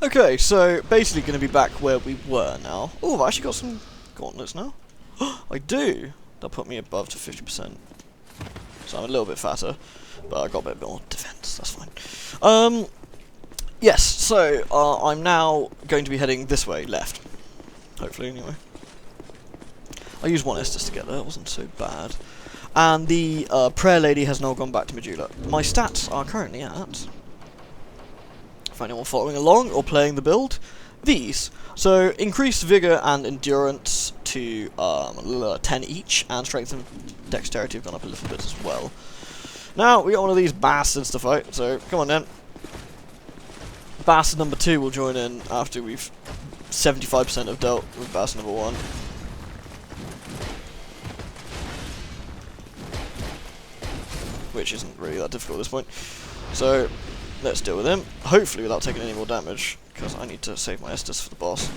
Okay, so basically going to be back where we were now. Oh, I've actually got some gauntlets now. I do. That put me above to 50%. So I'm a little bit fatter, but I got a bit more defense. That's fine. Yes. So I'm now going to be heading this way, left. Hopefully, anyway. I used one Estus to get there. It wasn't so bad. And the prayer lady has now gone back to Medulla. My stats are currently at, for anyone following along or playing the build, these. So increased vigor and endurance to 10 each, and strength and dexterity have gone up a little bit as well. Now we got one of these bastards to fight, so come on then. Bastard number 2 will join in after we've 75% have dealt with bastard number 1. Which isn't really that difficult at this point. So let's deal with him, hopefully without taking any more damage, because I need to save my Estus for the boss.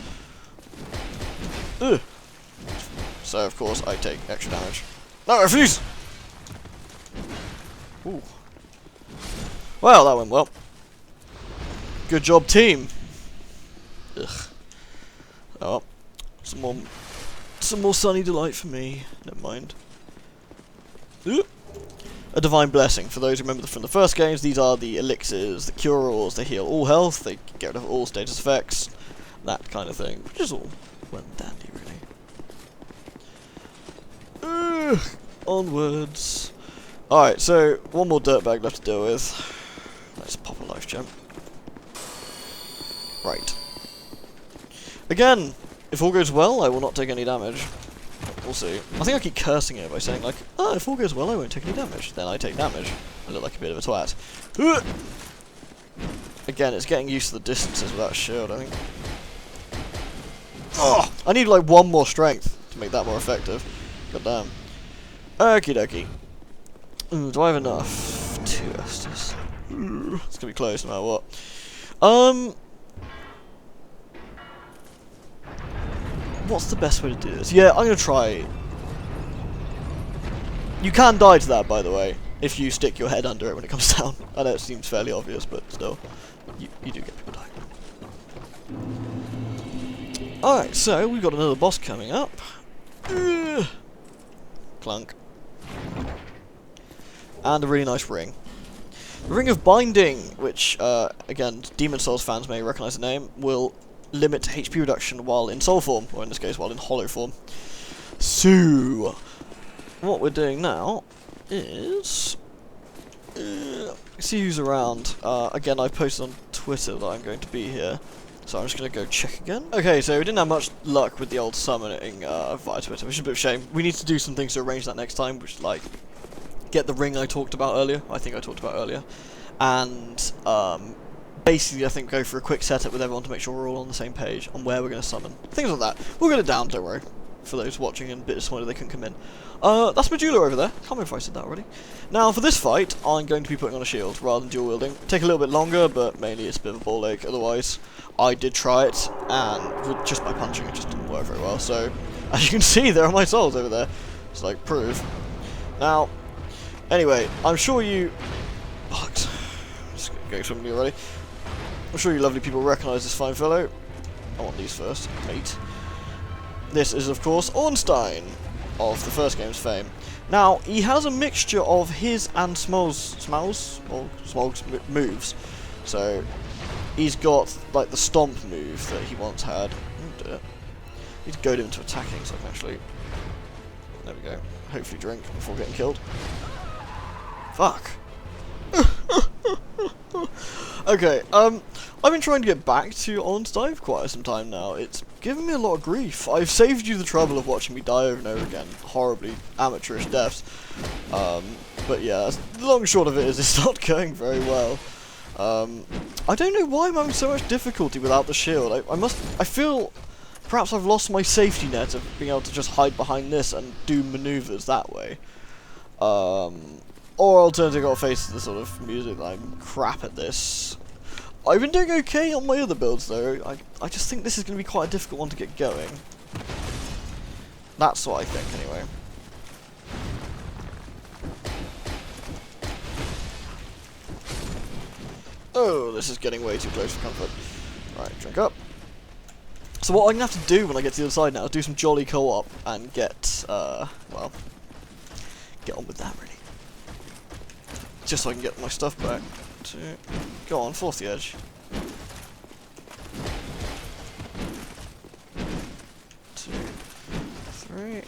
Ugh. So of course I take extra damage. No, I refuse! Ooh. Well, that went well. Good job, team. Ugh. Oh, some more sunny delight for me. Never mind. Ugh. A divine blessing. For those who remember from the first games, these are the elixirs, the cure-alls. They heal all health, they get rid of all status effects, that kind of thing, which is all well and dandy, really. Onwards. Alright, so one more dirtbag left to deal with. Let's pop a life gem. Right. Again, if all goes well, I will not take any damage. We'll see. I think I keep cursing it by saying, like, oh, if all goes well, I won't take any damage. Then I take damage. I look like a bit of a twat. Again, it's getting used to the distances without a shield, I think. Oh, I need, like, one more strength to make that more effective. God damn. Okie dokie. Do I have enough? 2 Estus. It's gonna be close no matter what. What's the best way to do this? Yeah, I'm gonna try. You can die to that, by the way, if you stick your head under it when it comes down. I know it seems fairly obvious, but still, you do get people dying. Alright, so we've got another boss coming up. Clunk. And a really nice ring. The Ring of Binding, which, again, Demon Souls fans may recognise the name, will limit HP reduction while in soul form, or in this case while in hollow form. So, what we're doing now is see who's around. Again, I've posted on Twitter that I'm going to be here, so I'm just going to go check again. Okay, so we didn't have much luck with the old summoning via Twitter, which is a bit of a shame. We need to do some things to arrange that next time, which is like get the ring I talked about earlier. I think I talked about earlier, and basically, I think go for a quick setup with everyone to make sure we're all on the same page on where we're going to summon. Things like that. We'll get it down, don't worry. For those watching and a bit disappointed they couldn't come in. That's Medulla over there. Can't remember if I said that already. Now, for this fight, I'm going to be putting on a shield rather than dual wielding. Take a little bit longer, but mainly it's a bit of a ball ache. Otherwise, I did try it, and just by punching, it just didn't work very well. So, as you can see, there are my souls over there. It's like proof. Now, anyway, I'm sure you... Fucked. Just going swimmingly already. I'm sure you lovely people recognise this fine fellow. I want these first, mate. This is, of course, Ornstein, of the first game's fame. Now, he has a mixture of his and Smol's moves. So, he's got, like, the stomp move that he once had. Oh dear. Need to goad him into attacking, so I can actually... There we go. Hopefully drink before getting killed. Fuck. Okay, I've been trying to get back to Ornstein for quite some time now. It's given me a lot of grief. I've saved you the trouble of watching me die over and over again. Horribly amateurish deaths. But yeah, the long and short of it is it's not going very well. I don't know why I'm having so much difficulty without the shield. I feel perhaps I've lost my safety net of being able to just hide behind this and do maneuvers that way. Or alternatively, I've got to face the sort of music that I'm crap at this. I've been doing okay on my other builds though. I just think this is going to be quite a difficult one to get going. That's what I think anyway. Oh, this is getting way too close for comfort. Right, drink up. So what I'm going to have to do when I get to the other side now is do some jolly co-op and get, well, get on with that, really. Just so I can get my stuff back. Go on, force the edge. 2, 3.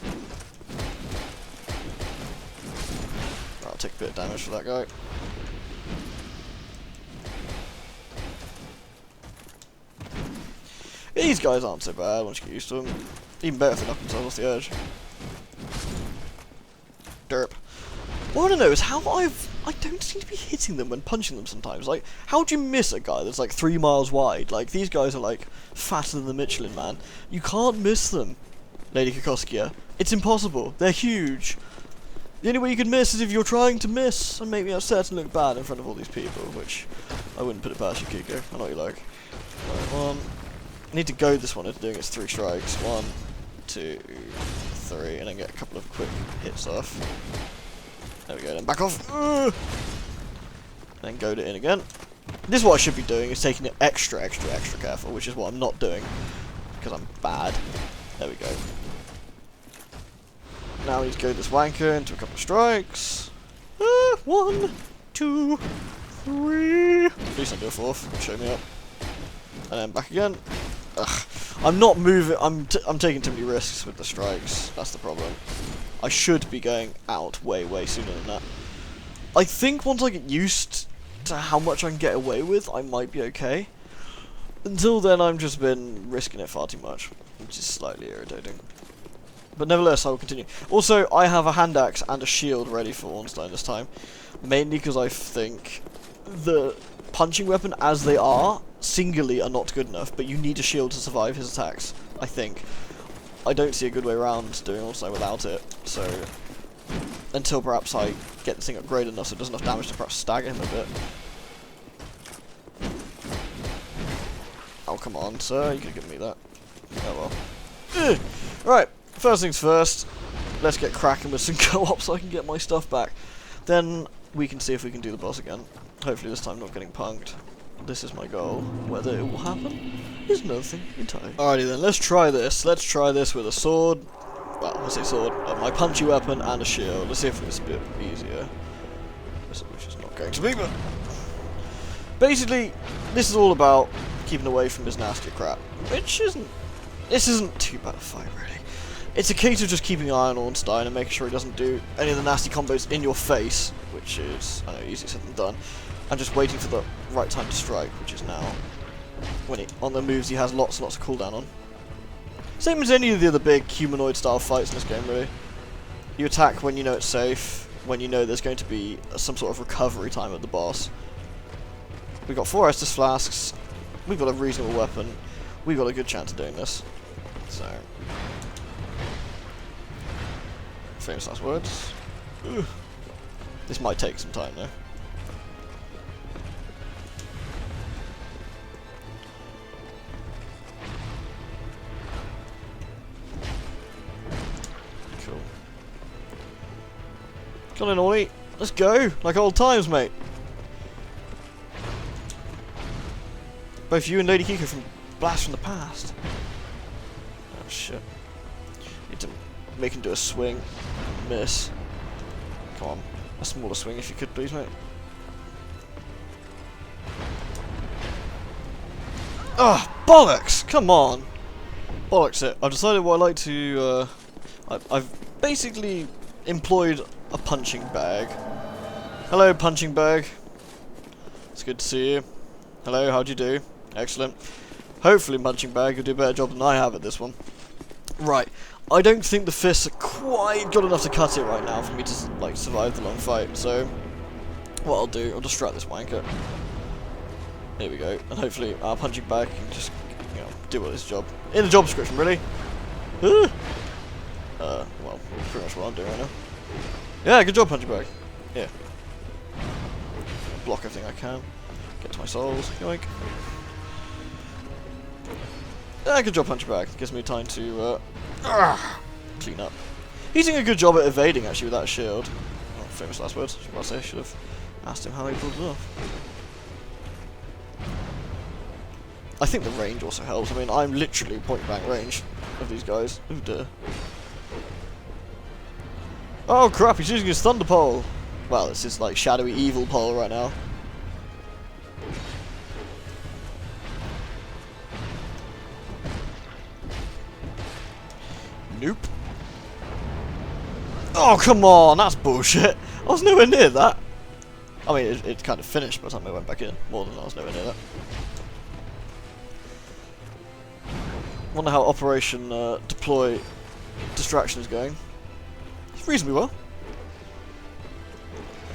I'll take a bit of damage for that guy. These guys aren't so bad once you get used to them. Even better if they knock themselves off the edge. Derp. What I want to know is how I don't seem to be hitting them when punching them sometimes. Like, how do you miss a guy that's like 3 miles wide? Like, these guys are like fatter than the Michelin Man. You can't miss them, Lady Kokoskia. It's impossible. They're huge. The only way you can miss is if you're trying to miss and make me upset and look bad in front of all these people, which I wouldn't put it past you, Kiko. I know what you like. Right, I need to goad this one into doing its 3 strikes. 1, 2, 3, and then get a couple of quick hits off. There we go, then back off. Then goad it in again. This is what I should be doing, is taking it extra careful, which is what I'm not doing, because I'm bad. There we go. Now we need to goad this wanker into a couple of strikes. 1, 2, 3. Please don't do a 4th, show me up. And then back again. Ugh. I'm not moving. I'm taking too many risks with the strikes. That's the problem. I should be going out way sooner than that. I think once I get used to how much I can get away with, I might be okay. Until then, I've just been risking it far too much, which is slightly irritating. But nevertheless, I will continue. Also, I have a hand axe and a shield ready for Ornstein this time, mainly because I think the punching weapon as they are singly are not good enough, but you need a shield to survive his attacks, I think. I don't see a good way around doing Ornstein without it, so until perhaps I get this thing upgraded enough so it does enough damage to perhaps stagger him a bit. Oh, come on, sir, you could give me that. Oh well. Right, first things first, let's get cracking with some co-op so I can get my stuff back. Then we can see if we can do the boss again. Hopefully this time not getting punked. This is my goal. Whether it will happen is nothing entirely. Alrighty then, let's try this. Let's try this with a sword. Well, I say sword. My punchy weapon and a shield. Let's see if it's a bit easier. Which is not going to be, but basically, this is all about keeping away from his nasty crap. Which isn't. This isn't too bad a fight, really. It's a case of just keeping an eye on Ornstein and making sure he doesn't do any of the nasty combos in your face, which is, I know, easier said than done. And just waiting for the right time to strike, which is now. When on the moves he has lots and lots of cooldown on. Same as any of the other big humanoid style fights in this game, really. You attack when you know it's safe, when you know there's going to be some sort of recovery time at the boss. We've got 4 Estus flasks, we've got a reasonable weapon, we've got a good chance of doing this. So, famous last words. Ugh. This might take some time though. Come on, Ollie. Let's go. Like old times, mate. Both you and Lady Kiko from Blast from the Past. Oh, shit. Need to make him do a swing. Miss. Come on. A smaller swing if you could, please, mate. Ah, bollocks! Come on. Bollocks it. I've decided what I like to, I've basically employed a punching bag. Hello, punching bag. It's good to see you. Hello, how'd you do? Excellent. Hopefully, punching bag, you'll do a better job than I have at this one. Right. I don't think the fists are quite good enough to cut it right now for me to, like, survive the long fight. So, what I'll do, I'll distract this wanker. Here we go. And hopefully, our punching bag can just, you know, do his job. In the job description, really. Well, pretty much what I'm doing right now. Yeah, good job, punching bag. Yeah. Block everything I can. Get to my souls. Yoink. Yeah, good job, punching bag. Gives me time to clean up. He's doing a good job at evading, actually, with that shield. Oh, famous last words. I should have asked him how he pulled it off. I think the range also helps. I mean, I'm literally point blank range of these guys. Oh dear. Oh crap, he's using his thunder pole. Well, it's his like shadowy evil pole right now. Nope. Oh come on, that's bullshit. I was nowhere near that. I mean, it kind of finished by the time I went back in. More than I was nowhere near that. Wonder how Operation Deploy Distraction is going. It's reasonably well.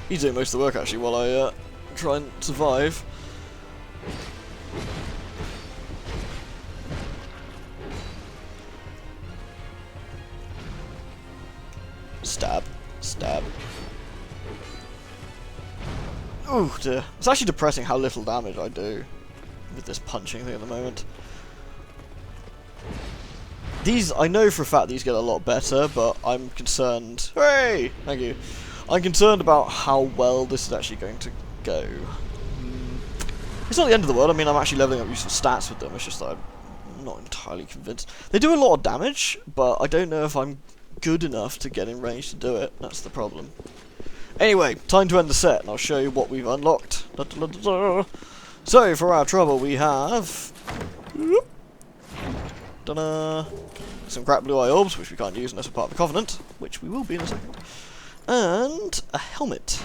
He's doing most of the work actually while I try and survive. Stab. Stab. Oh dear. It's actually depressing how little damage I do with this punching thing at the moment. These, I know for a fact these get a lot better, but I'm concerned. Hooray! Thank you. I'm concerned about how well this is actually going to go. It's not the end of the world. I mean, I'm actually leveling up useful stats with them. It's just that I'm not entirely convinced. They do a lot of damage, but I don't know if I'm good enough to get in range to do it. That's the problem. Anyway, time to end the set, and I'll show you what we've unlocked. Da, da, da, da, da. So, for our trouble, we have some crap blue eye orbs, which we can't use unless we're part of the Covenant, which we will be in a second, and a helmet,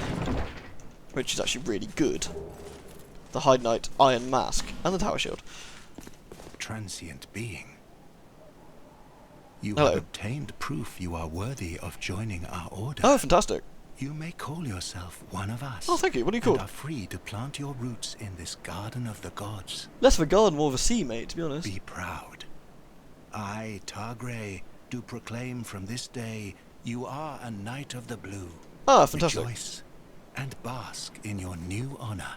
which is actually really good. The Hide Knight Iron Mask, and the Tower Shield. Transient being. You Hello. have obtained proof you are worthy of joining our order. Oh, fantastic. You may call yourself one of us. Oh, thank you. What are you called? And are free to plant your roots in this garden of the gods. Less of a garden, more of a sea, mate, to be honest. Be proud. I, Targray, do proclaim from this day you are a Knight of the Blue. Ah, fantastic. Rejoice and bask in your new honor.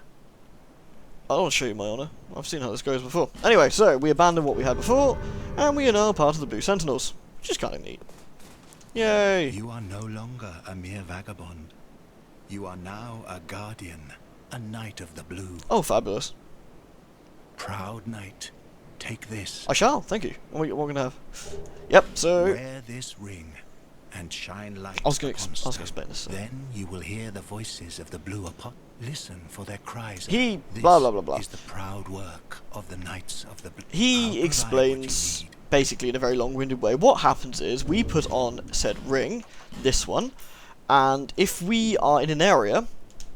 I want to show you my honour. I've seen how this goes before. Anyway, so we abandoned what we had before, and we are now part of the Blue Sentinels, which is kind of neat. Yay! You are no longer a mere vagabond. You are now a guardian, a Knight of the Blue. Oh, fabulous. Proud Knight, take this. I shall, thank you. What are we going to have? Yep, so... Wear this ring and shine light I was going to upon stone. explain this. Then you will hear the voices of the Blue Apostles. Listen for their cries. He... This blah, blah, blah, blah. is the proud work of the Knights of the Blue. He explains, basically in a very long-winded way, what happens is we put on said ring, this one, and if we are in an area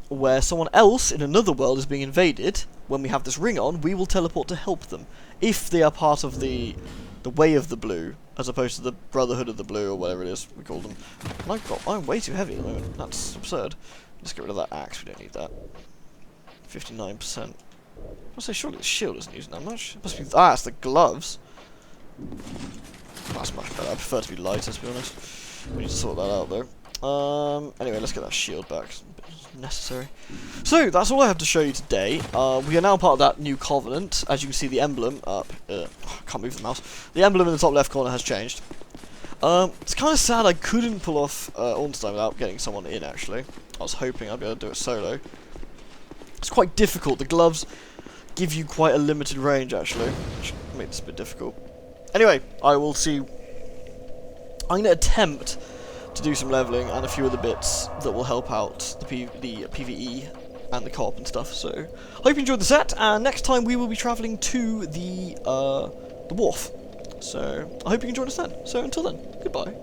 where someone else in another world is being invaded, when we have this ring on, we will teleport to help them, if they are part of the Way of the Blue, as opposed to the Brotherhood of the Blue, or whatever it is we call them. My God, I'm way too heavy at the moment. That's absurd. Let's get rid of that axe, we don't need that. 59%. I say, surely the shield isn't using that much. It must be... Ah, it's the gloves. That's much better. I prefer to be lighter, to be honest. We need to sort that out, though. Anyway, let's get that shield back. It's a bit necessary. So, that's all I have to show you today. We are now part of that new Covenant. As you can see, the emblem up... I can't move the mouse. The emblem in the top left corner has changed. It's kind of sad I couldn't pull off Ornstein without getting someone in, actually. I was hoping I'd be able to do it solo. It's quite difficult. The gloves give you quite a limited range, actually, which makes it a bit difficult. Anyway, I will see... I'm going to attempt to do some leveling and a few other bits that will help out the PvE and the co-op and stuff. So, I hope you enjoyed the set, and next time we will be travelling to the wharf. So, I hope you can join us then. So, until then, goodbye.